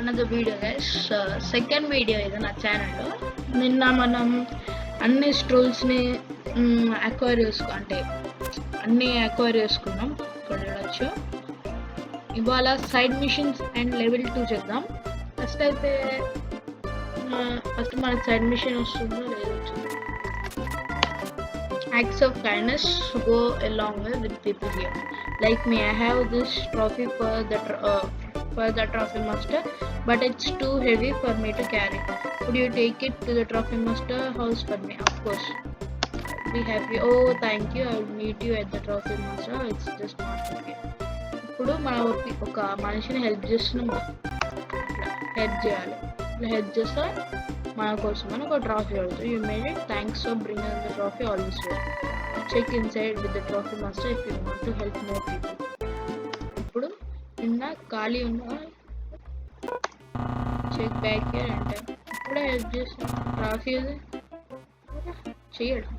another video guys. Second video ఇది నా ఛానల్లో. నిన్న మనం అన్ని స్ట్రూల్స్ని అక్వైర్ అంటే అన్ని అక్వైర్ చేసుకున్నాం. ఇక్కడ చూడొచ్చు. ఇవాళ సైడ్ మిషన్స్ అండ్ లెవెల్ 2 చేద్దాం. ఫస్ట్ మనకి సైడ్ మిషన్ వస్తుందో లేదో చూద్దాం. Acts of kindness go a long way with people here. Like me, I have this trophy for the trophy master, but it's too heavy for me to carry. Could you take it to the trophy master house for me? Of course. Be happy. Oh, thank you. I will meet you at the trophy master. It's just not okay. ఇప్పుడు మనం ఒక మనిషిని help చేస్తున్నాం, help చేయాలి. Help చేస్తే మన కోసం అని ఒక ట్రాఫీ అడుగుతుంది. You made it, thanks for bringing the trophy all this way. Check inside with the trophy master if you want to help more people. ఇప్పుడు నిన్న ఖాళీ ఉన్న చెక్ బ్యాక్ హియర్ అంటే ఇప్పుడే హెల్ప్ చేస్తాం. ట్రాఫీ చేయడం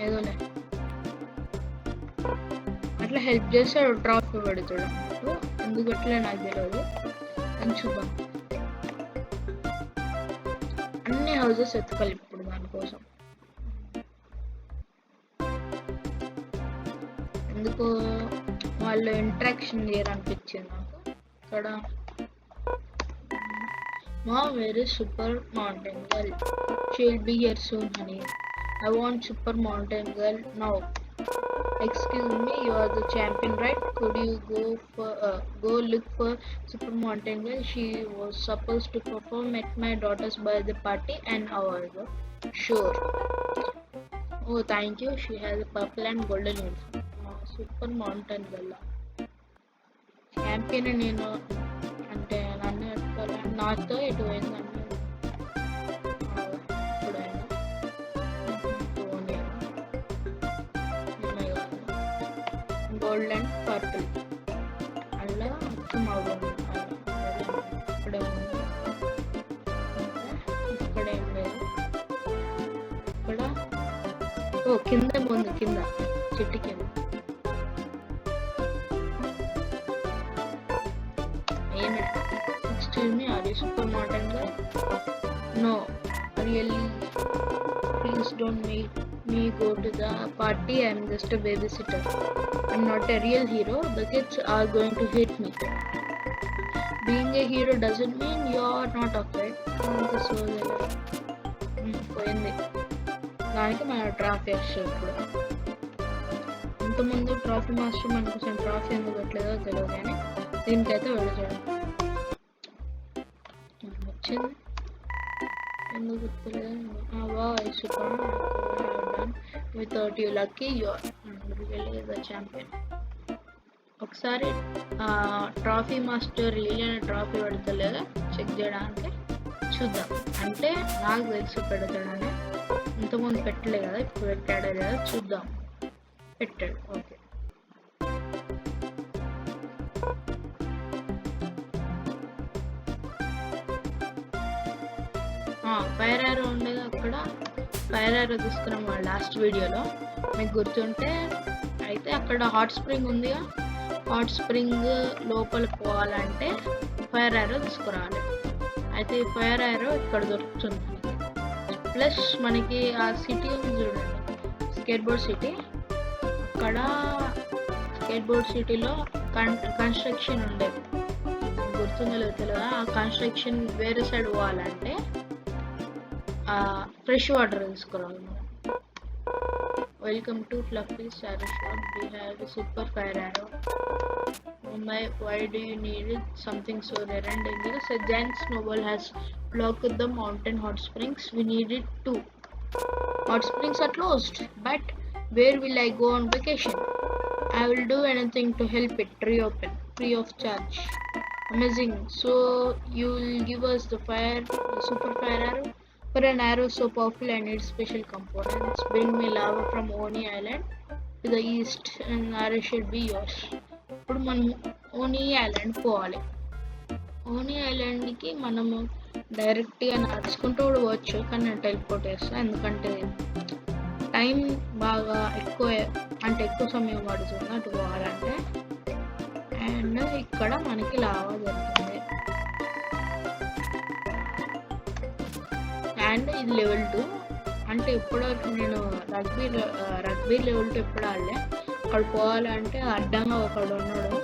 ఏదోలే, అట్లా హెల్ప్ చేస్తే ట్రాఫీ పెడతాడు. ఎందుకట్లే నాకు తెలియదు అని చూద్దాం. అన్ని హౌసెస్ ఎత్తుకోవాలి ఇప్పుడు దానికోసం. ఎందుకు వాళ్ళు ఇంట్రాక్షన్ చేయాలనిపించింది నాకు. ఇక్కడ మా very super mountain girl, she will be here soon honey. I want super mountain girl now. Excuse me, you are the champion, right? Could you go look for Super Mountain Girl? She was supposed to perform at my daughter's birthday party an hour ago. Sure. Oh, thank you. She has a purple and golden uniform. Super Mountain Girl. Champion నేను అంటే నన్ను ఎట్టుకోవాలి, నాతో ఎటు పోయిందన్న gold and purple అలా మొత్తం అవ్వండి. ఇక్కడే ఉంది, ఇక్కడ ఏం లేదు. ఇక్కడ కింద ఉంది, కింద చెట్టు కింద ఏమిటి. Excuse me, are you super modern గా? No really, please don't make me go to the party. I'm just a babysitter. I'm not a real hero. The kids are going to hate me. Being a hero doesn't mean you're not okay. పోయింది దానికి మన trophy వస్తుంది. ఇప్పుడు ఇంతకుముందు trophy master మనకు కొంచెం trophy ఎందుకు పెట్టలేదో తెలియదు, కానీ దీనికైతే వెళ్ళాడు. వచ్చింది ఎందుకు గుర్తులేదు. Super without you lucky you are really the champion. ఒకసారి ట్రాఫీ మాస్టర్ రియల్ అనే ట్రాఫీ పెడతలేదా చెక్ చేయడానికి చూద్దాం. అంటే నాకు తెలిసి పెడతాడని, ఇంతకుముందు పెట్టలే కదా, ఇప్పుడు పెట్టాడే కదా చూద్దాం. పెట్టాడు, ఓకే. ఫైర్ యారో ఉండేది అక్కడ. ఫైర్ యారో తీసుకున్నాం లాస్ట్ వీడియోలో మీకు గుర్తుంటే. అయితే అక్కడ హాట్ స్ప్రింగ్ ఉందిగా, హాట్ స్ప్రింగ్ లోపల పోవాలంటే ఫైర్ యారో తీసుకురావాలి. అయితే ఈ ఫైర్ యారో ఇక్కడ దొరుకుతుంది. ప్లస్ మనకి ఆ సిటీ ఉంది చూడండి, స్కేట్ బోర్డ్ సిటీ. అక్కడ స్కేట్ బోర్డ్ సిటీలో కన్స్ట్రక్షన్ ఉండేది, గుర్తుందో లేదో తెలియదు. ఆ కన్స్ట్రక్షన్ వేరే సైడ్ పోవాలంటే ఫ్రెష్ వాటర్ తీసుకురావాలి. Welcome to Fluffy's sari shop. We have super fire arrow. Why do you need it? Something so rare and dangerous. A giant snowball has blocked the mountain hot springs. We need it too. Hot springs are closed, but where will I go on vacation? I will do anything to help it reopen, free of charge. Amazing. So you will give us the super fire arrow? For an arrow so powerful I need special components. Bring me lava from Oni Island to the east and arrow should be yours. ఇప్పుడు మనం ఓనీ island పోవాలి. ఓనీ ఐలాండ్కి మనము డైరెక్ట్గా నడుచుకుంటూ కూడా పోవచ్చు, కానీ నేను టెలిపోర్ట్ చేస్తాను ఎందుకంటే టైం బాగా ఎక్కువ సమయం పడుతుంది అటు పోవాలంటే. అండ్ ఇక్కడ మనకి లావా దొరుకుతుంది. అండ్ ఇది లెవెల్ 2. అంటే ఎప్పటివరకు నేను రగ్బీ లెవెల్ 2 ఎప్పుడు ఆడలే. అక్కడ పోవాలంటే అడ్డంగా ఒకడు ఉన్నాడు,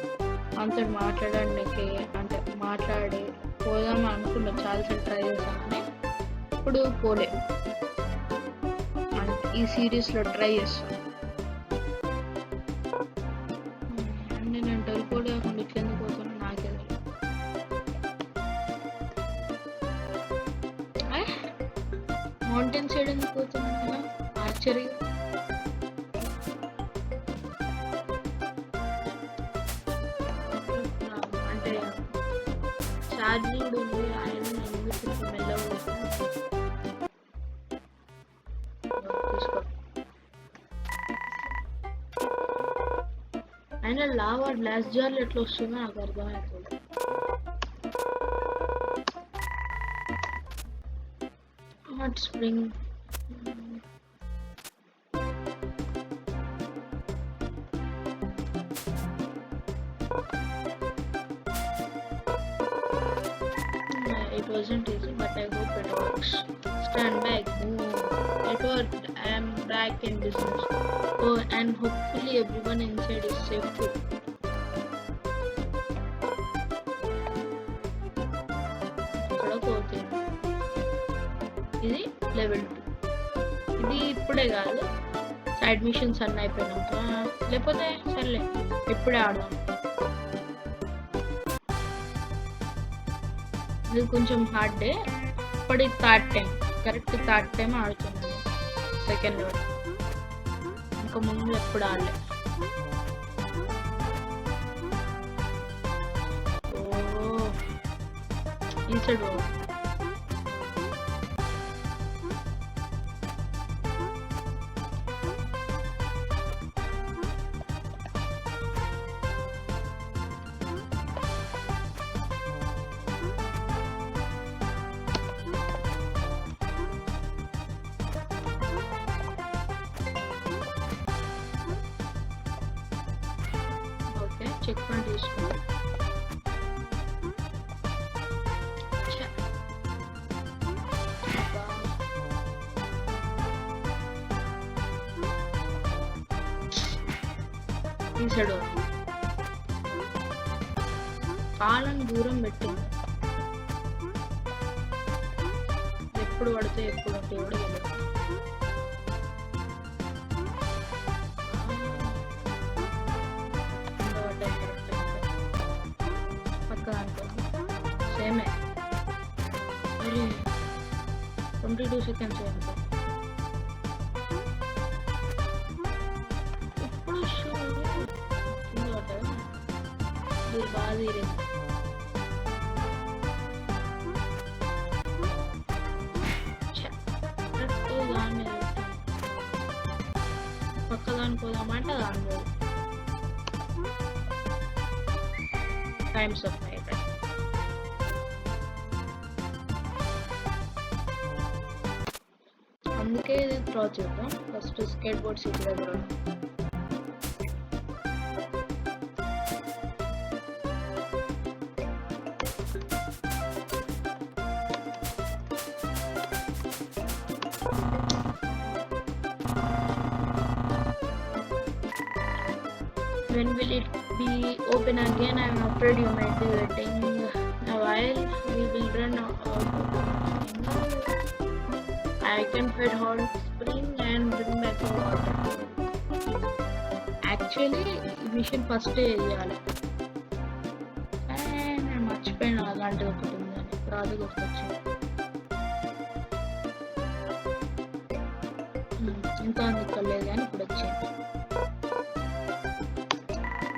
అంత మాట్లాడడానికి అంటే మాట్లాడి పోదాం అనుకున్నా, చాలాసార్లు ట్రై చేశాను కానీ ఇప్పుడు పోలే. ఈ సిరీస్లో ట్రై చేస్తాను. నేను టెలిపోర్ట్ కాకుండా ఇట్లా ఎందుకు పోతున్నా నాకే తెలియదు. మౌంటైన్ సైడ్ ఎందుకు పోతున్నాను కదా ఆర్చరీ. అంటే ఛార్జింగ్ ఉంది, ఆయన ఎందుకు మెల్లగా తీసుకో. అయినా లావా గ్లాస్ జార్లు ఎట్లా వస్తుందో నాకు అర్థమవుతుంది. Hot spring it wasn't easy, but I hope it works. Stand back. It worked. I am back in business. Oh, and hopefully everyone inside is safe too. ఇది లెవెల్ 2. ఇది ఇప్పుడే కాదు, సైడ్ మిషన్స్ అన్నీ అయిపోయినాక, లేకపోతే సర్లే ఇప్పుడే ఆడదాం. ఇది కొంచెం హార్డే. ఇప్పటి third time, correct third time ఆడుతున్నాను సెకండ్ లెవెల్. ఇంకా ముందు ఎప్పుడు ఆడలే. ఓ ఈ సైడ్ చెక్ పాయింట్ తీసుకో. ఈ సైడ్ కాళ్ళని దూరం పెట్టింది. ఎప్పుడు పడితే ఎప్పుడు అంటే కూడా తెలియదు. సేమే మరి 22 సెకండ్స్ అనుకో. ఇప్పుడు ఇది బాగా తీరింది. దాన్ని పక్క దానికి పోదామంటే దాని టైమ్స్ అప్ అయిపోయి. అందుకే ఇది డ్రా చేద్దాం. ఫస్ట్ స్కేట్ బోర్డ్ సీట్ దగ్గర when will it be open again? I'm afraid you might be waiting a while. We will run out of I can feed hot spring and bring back the water. Actually, mission first చేయాలి. నేను మర్చిపోయినా అలాంటిది ఒకటి ఉందని. రాదు గుర్తొచ్చింది. ఇంకా అందుకోలేదు కానీ ఇప్పుడు వచ్చింది.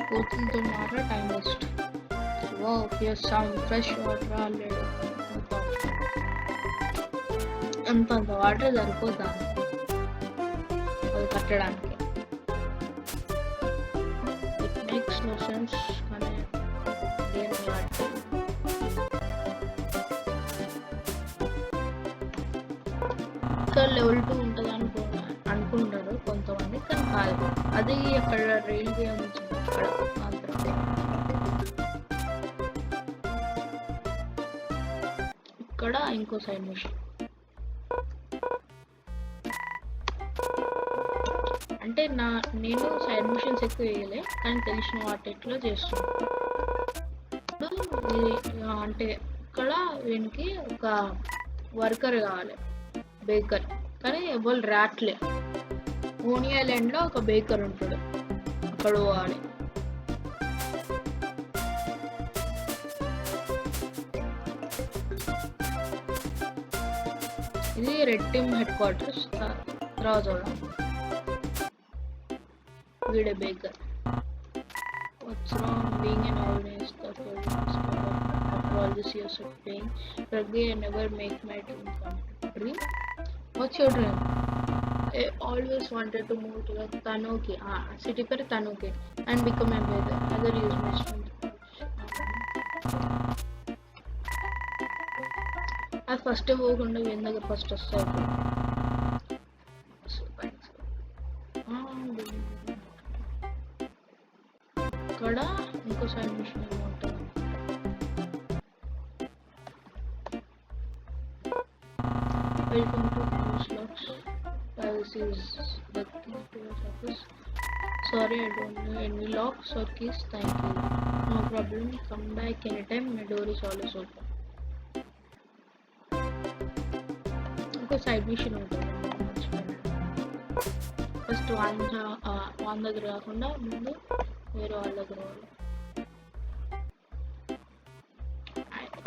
కోతులతో మాత్రం time waste. Oh pure sound fresh water already. అంత వాటర్ సరిపోతా అది కట్టడానికి. ఇట్ మేక్స్ నో సెన్స్ కానీ దేని వాటర్ ఇంకా లెవెల్ 2 ఉంటుంది అనుకుంటారు కొంతమంది, కానీ కాదు. అది అక్కడ రైల్వే ఉంది అక్కడ మాత్రమే. ఇక్కడ ఇంకో సైడ్ మిషన్. అంటే నేను సైడ్ మిషన్స్ ఎక్కువ వేయలే, కానీ తెలిసిన వాటిలో చేస్తున్నాను. అంటే ఇక్కడ వీనికి ఒక వర్కర్ కావాలి, బేకర్. కానీ ఎవరు రాట్లే. ఓనీ ఐలాండ్ లో ఒక బేకర్ ఉంటాడు, అక్కడ పోవాలి. ఇది రెడ్ టీమ్ హెడ్ క్వార్టర్స్. తర్వాత వీడే baker. What's wrong being an audience after all this years of pain? Rugby, I never make my dream come true. What's your dream? I always wanted to move to the Tanuki, city per Tanuki, and become a baker. Other use my strength. I first ಹೋಗ್ಕೊಂಡು ಎಂದಾಗ first ವಸ್ತಾಯಿತು. ఇక్కడ ఇంకో side machine ఏమంటుంది. Welcome to house lakhs. This is the key to your office. Sorry, I don't know any locks or keys. Thank you. No problem. Come back anytime. My door is always open. ఇంకో side machine ఉంటుంది. First వాళ్ళ దగ్గర కాకుండా ముందు వేరే వాళ్ళ దగ్గర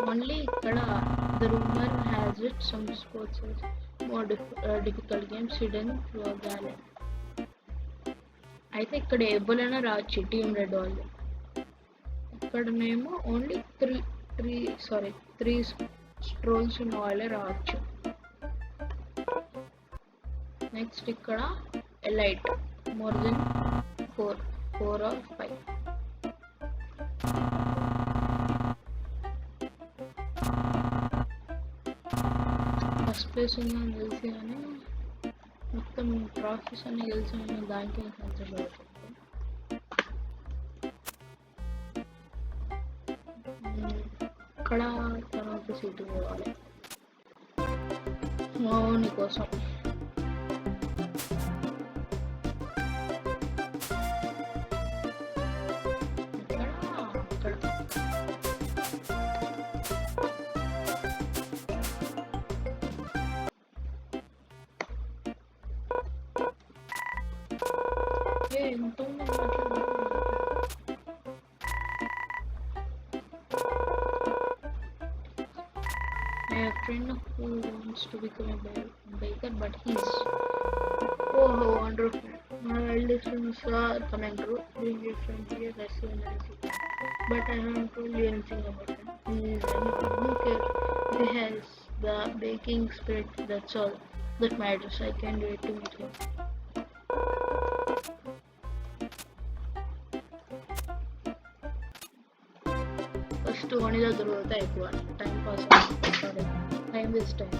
only ఇక్కడ the rumor has it some sports more difficult games hidden through a galley. అయితే ఇక్కడ ఎవరైనా రావచ్చు టీమ్ రెడ్ వాళ్ళు. ఇక్కడనేమో ఓన్లీ త్రీ స్ట్రోల్స్ ఉన్న వాళ్ళే రావచ్చు. నెక్స్ట్ ఇక్కడ elite more than 4 or 5. First place ఉందని తెలిసి కానీ మొత్తం ట్రాఫీస్ అన్ని తెలిసి ఉన్న దానికి కన్సిడర్ అవుతుంది. ఇక్కడ తర్వాత సీటు పోవాలి మౌని కోసం. I have a friend who wants to become a baker, but he's how wonderful. My eldest friend saw coming through, being a friend here, I see anything. But I haven't told you anything about him. He is anything. Who cares? He has the baking spirit, that's all that matters. I can't wait to meet him. First one దగ్గర పోతే ఎక్కువ time pass అవుతుంది, time waste అయింది.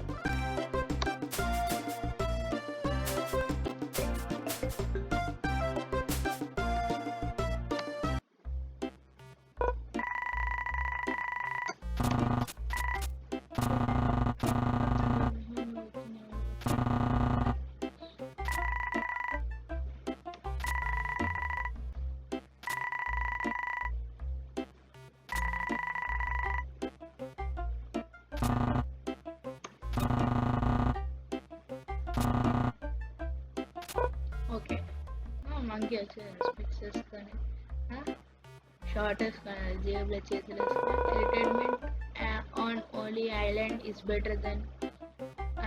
Okay monkey వచ్చేది specs వేసుకొని short వేసుకొని జేబులో చేతులు వేసుకొని రిటైర్మెంట్ ఆన్ ఓలీ island is better than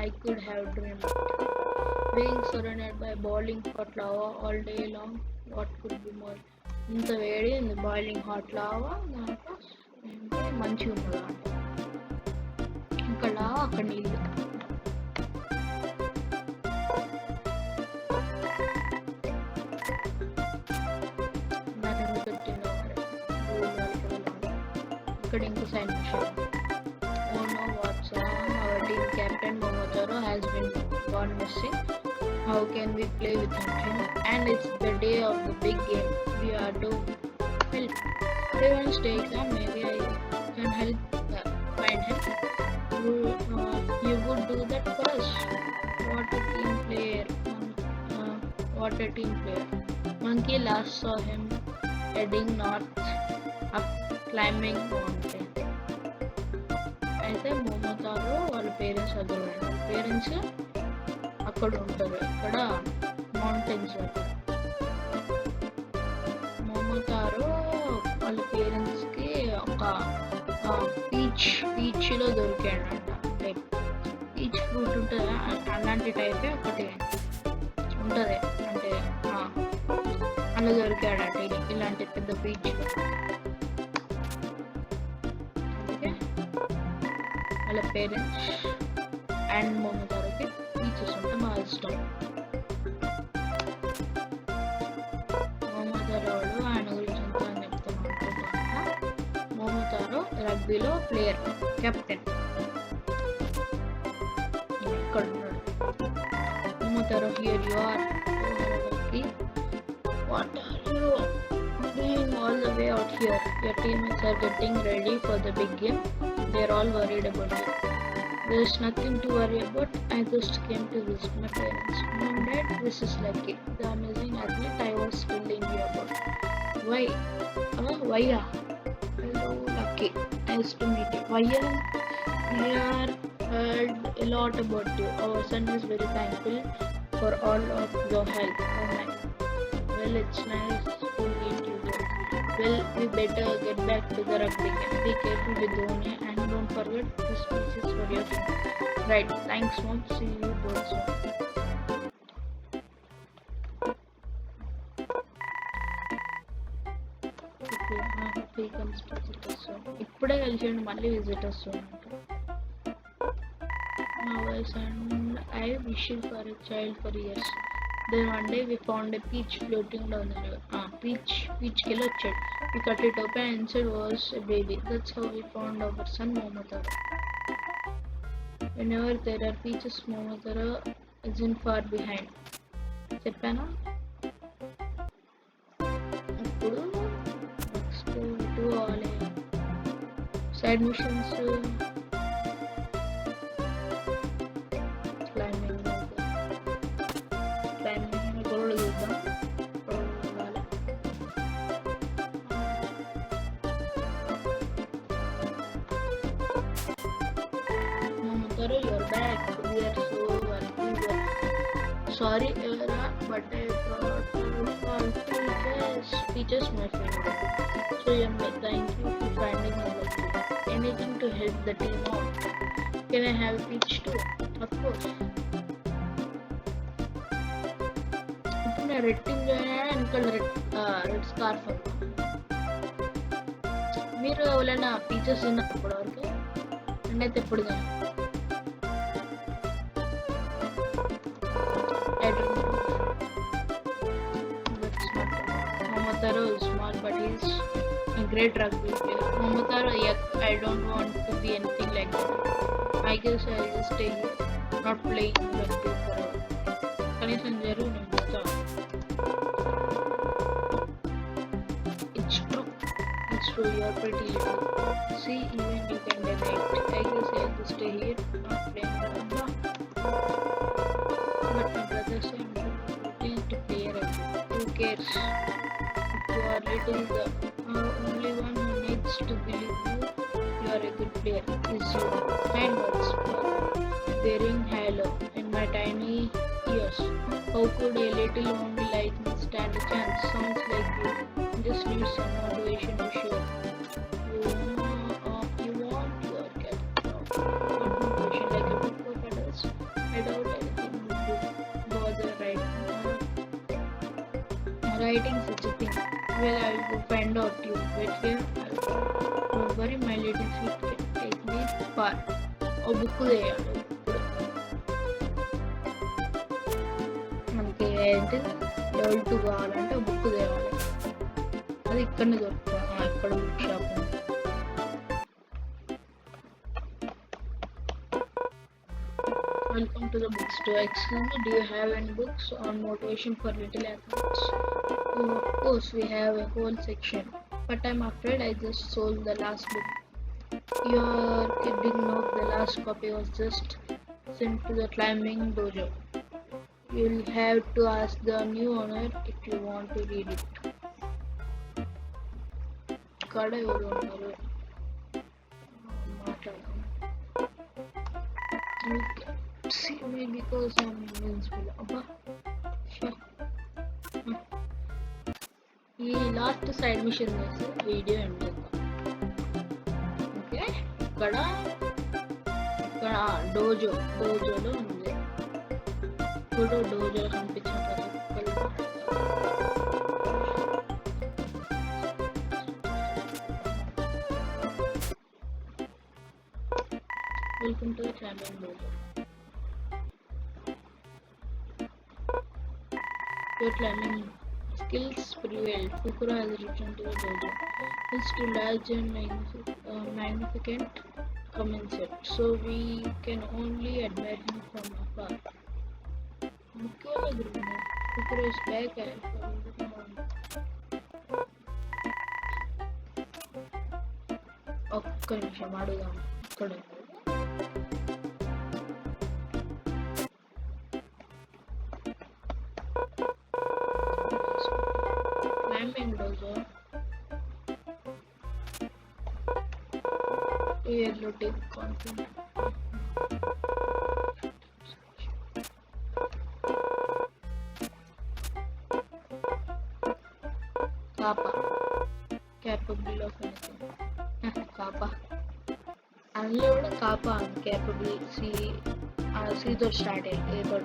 I could have dreamed. Being surrounded by boiling hot lava all day long, what could be more? ఇంత వేడి ఉంది, బాయిలింగ్ హాట్ లావా, దాంట్లో మంచిగా ఉన్నదా అంటే ఇక్కడ లావా అక్కడ నీళ్ళు. ఇక్కడ ఇంకో sign machine. Oh no, what's wrong? Our team captain Momotaro has been gone missing. How can we play without him? And it's the day of the big game. We are to help. Everyone stay calm. Maybe I can help find him. You would do that for us. What a team player. What a team player. Monkey last saw him heading north up climbing mountain. అయితే మోమోతారో వాళ్ళ parents దగ్గర ఉంటారు. Parents అక్కడ ఉంటారు, ఇక్కడ mountains దగ్గర. మోమోతారో వాళ్ళ పేరెంట్స్కి ఒక పీచ్లో దొరికాడంట. అంటే పీచ్ ఫ్రూట్ ఉంటుంది, అలాంటి టైపే ఒకటి ఉంటుంది. అంటే అలా దొరికాడట ఇలాంటి పెద్ద పీచ్లో. అందుకే వాళ్ళ పేరెంట్స్ అండ్ మోమోతారోకి పీచెస్ ఉంటే బాగా ఇష్టం. మోమోతారో వాడు ఆయన గురించి ఎంత అని చెప్తాను. మోమోతారో రగ్బీలో ప్లేయర్, కెప్టెన్. ఇక్కడ ఉన్నాడు Momotaro. Here you are. What are you doing all the way out here? Your teammates are getting ready for the big game. They're all worried about you. There's nothing to worry about. I just came to visit my parents. Mom, Dad, this is Lucky, the amazing athlete I was telling you about. Why? Vaya. Hello, Lucky. Nice to meet you. Vaya, we are heard a lot about you. Our son is very thankful for all of your help. Oh my. Well, it's nice to meet you both. Well, we better get back to the rugby game. Be careful with Dhoni and don't forget the speeches for your team. Right, thanks Mom. See you both soon. Okay, I hope he comes visitors soon. ఇప్పుడే కలిసి మళ్ళీ visitors soon. My voice and I wished for a child for years. Then one day we found a peach floating down the river. Peach kilo chat. We cut it open and inside was a baby. That's how we found our son Momotaro. Whenever there are peaches, Momotaro isn't far behind. చెప్పానా? ఇప్పుడు next two అవ్వాలి. Side machines you're back. We are so lucky. Sorry, Era, but I brought peaches, my friend. So yummy. Thank you for finding me lucky. Anything to help the team out? Can I have a peach too? Of course. ఇప్పుడు నేను red team join అయ్యా, ఇంకా red scarf. మీరు ఎవరైనా peaches తిన్నప్పుడు వరకు నేనైతే ఎప్పుడు కానీ Momotaro is small, but he's a great rugby player. Momotaro, yuck, I don't want to be anything like that. I guess I'll just stay here, not playing rugby forever. Kanisham jaru nesta. It's true. You're pretty little. See, even you can deny it. I guess I'll just stay here, not playing rugby. But my brother said I'm to play rugby. Who cares? You are little, the only one who needs to believe you are a good player is you. Kind words they ring hollow in my tiny ears. How could a little only like me stand a chance? Sounds like you just need some motivation to show. You want your cat. Good motivation like a book for others. I doubt anything would bother writing such a thing. Well, I'll go find out. You wait here. Don't worry, my little feet can take me far. ఓ book చేయాలి. మనకి ఏంటి level 2 కావాలంటే book తేవాలి. అది ఇక్కడనే దొరుకుతుంది, ఇక్కడ book shop. Welcome to the bookstore. Excuse me, do you have any books on motivation for little athletes? Oh, of course, we have a whole section. But I'm afraid I just sold the last book. You're kidding, no, the last copy was just sent to the climbing dojo. You'll have to ask the new owner if you want to read it. ఇక్కడ ఎవరు ఉన్నారు మాట్లాడదాం. See me because I'm invincible. అబ్బా ఈ last side machine చేసి video end చేద్దాం. Okay, ఇక్కడ డోజోలో ఉంది. ఇప్పుడు డోజో కనిపించిన welcome to the climbing dojo. Your climbing skills prevailed. Kukuro has returned to the dojo. It's too large and magnificent commenced, so we can only admire him from afar. Kukuro is back. ఒక్క నిమిషం అడుగుదాం. ఇక్కడ climbing dojo. Yellow tape content. Kappa. Capable of anything. Kappa. అందులో కూడా కాపా capable సితో start అయ్యి ఏదో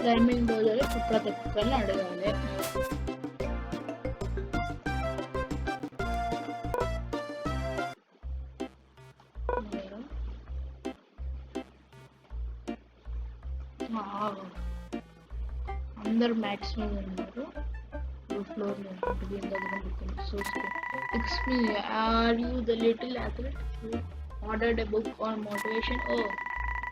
climbing డోజోలో ప్రతి ఒక్కరిని అడగాలి. అందరు మ్యాక్స్ మీద ఉన్నారు. Floor Excuse me, are you the little athlete who ordered a book on motivation? Oh,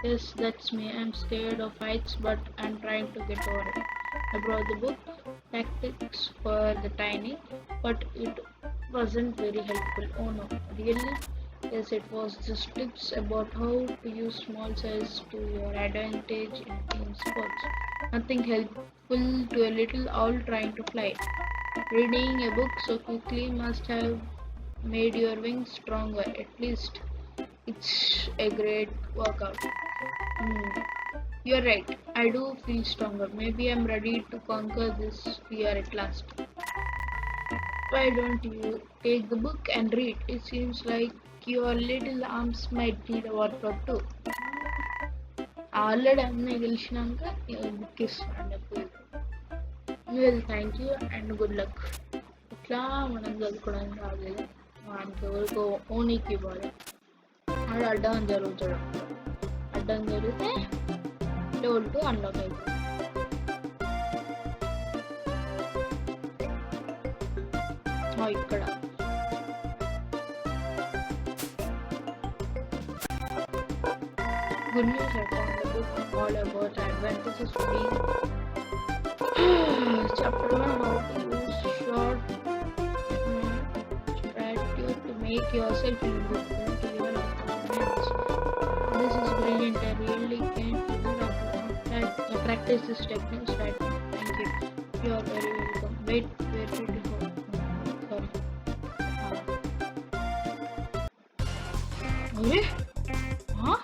yes, that's me. I'm scared of heights, but I'm trying to get over it. I brought the book, Tactics for the Tiny, but it wasn't very helpful. Oh no, really? Yes, it was just tips about how to use small size to your advantage in team sports. Nothing helpful to a little owl trying to fly. Reading a book so quickly must have made your wings stronger. At least it's a great workout. You're right. I do feel stronger. Maybe I'm ready to conquer this fear at last. Why don't you take the book and read? It seems like your little arms might need a workout too. Already అన్నీ గెలిచినాక book ఇస్తాను. Well, thank you and good luck. ఇట్లా మనం చదువుకోవడానికి రాలేదు, మనకి ఎవరికో ఓనీకి ఇవ్వాలి. అది అడ్డం జరుగుతాడు. అడ్డం జరిగితే లెవెల్ 2 అన్లాక్ అవుతుంది. ఇక్కడ good news, I found a book all about advantages of being chapter 1, how to use short strategy to make yourself invisible to your opponents. This is brilliant. I really can't practice this technique right now. Thank you. You are very welcome. Wait, where did you go? Sorry. Okay? Huh?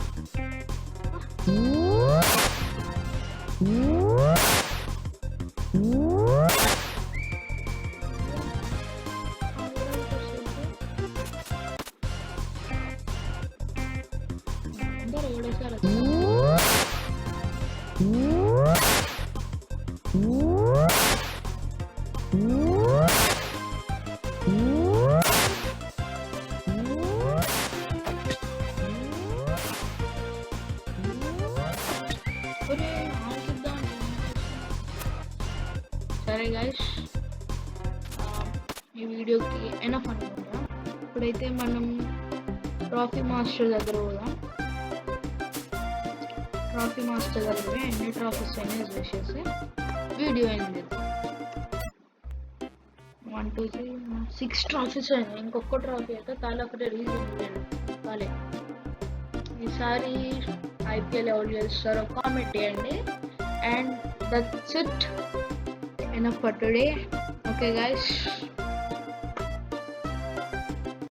సరే guys, ఈ వీడియోకి enough అనుకుంటా. ఇప్పుడైతే మనం trophy master దగ్గర పోదాం. Trophy master దగ్గర ఎన్ని ట్రాఫీస్ అయినా చూసేసి వీడియో అయింది. 1 2 3 6 ట్రాఫీస్ అయినాయి. ఇంకొక ట్రాఫీ అయితే ఒకటే రీజన్ లేదు వాళ్ళే. ఈసారి ఐపీఎల్ ఎవరు గెలుస్తారో కామెంట్ చేయండి. And that's it, enough for today. Okay guys,